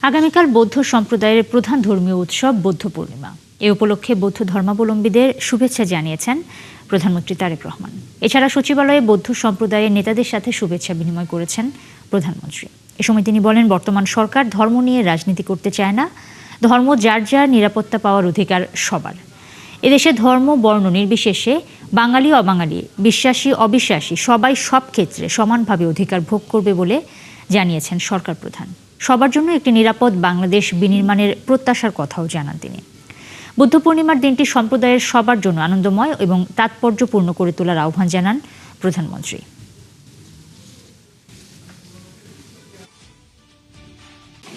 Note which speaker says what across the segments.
Speaker 1: আগামীকাল বৌদ্ধ সম্প্রদায়ের প্রধান ধর্মীয় উৎসব বৌদ্ধ পূর্ণিমা। এ উপলক্ষে বৌদ্ধ ধর্মাবলম্বীদের শুভেচ্ছা জানিয়েছেন প্রধানমন্ত্রী তারেক রহমান। এছাড়া সচিবালয়ে বৌদ্ধ সম্প্রদায়ের নেতাদের সাথে শুভেচ্ছা বিনিময় করেছেন প্রধানমন্ত্রী। এ সময় তিনি বলেন, বর্তমান সরকার ধর্ম নিয়ে রাজনীতি করতে চায় না। ধর্ম যার যার নিরাপত্তা পাওয়ার অধিকার সবার। এদেশে ধর্ম বর্ণ নির্বিশেষে বাঙালি অবাঙালি, বিশ্বাসী অবিশ্বাসী সবাই সব ক্ষেত্রে সমানভাবে অধিকার ভোগ করবে বলে জানিয়েছেন সরকার প্রধান। সবার জন্য একটি নিরাপদ বাংলাদেশ বিনির্মাণের প্রত্যাশার কথাও জানান তিনি। বুদ্ধ পূর্ণিমার দিনটি সম্প্রদায়ের সবার জন্য আনন্দময় এবং তাৎপর্যপূর্ণ করে তোলার আহ্বান জানান প্রধানমন্ত্রী।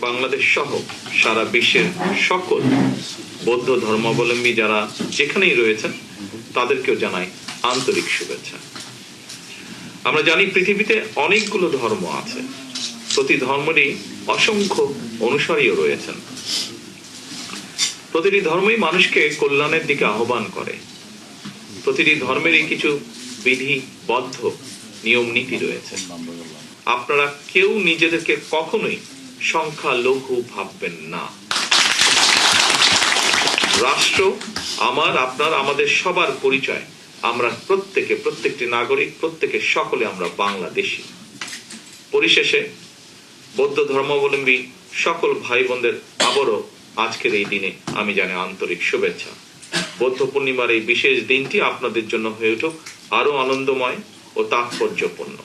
Speaker 2: বাংলাদেশ সহ সারা বিশ্বের সকল বৌদ্ধ ধর্মাবলম্বী যারা যেখানেই রয়েছেন তাদেরকেও জানাই আন্তরিক শুভেচ্ছা। আমরা জানি পৃথিবীতে অনেকগুলো ধর্ম আছে, প্রতি ধর্মেরই অসংখ্য অনুসারীও রয়েছেন। প্রতিটি ধর্মই মানুষকে কল্যাণের দিকে আহ্বান করে। প্রতিটি ধর্মেরই কিছু বিধিবদ্ধ নিয়ম নীতি রয়েছে। আপনারা কেউ নিজেদেরকে কখনোই সংখ্যালঘু ভাববেন না। রাষ্ট্র আমার, আপনার, আমাদের সবার পরিচয়। আমরা প্রত্যেকটি নাগরিক, সকলে আমরা বাংলাদেশী। পরিশেষে বৌদ্ধ ধর্মাবলম্বী সকল ভাই বোনদের আবারও আজকের এই দিনে আমি জানাই আন্তরিক শুভেচ্ছা। বৌদ্ধ পূর্ণিমার এই বিশেষ দিনটি আপনাদের জন্য হয়ে উঠুক আরো আনন্দময় ও তাৎপর্যপূর্ণ।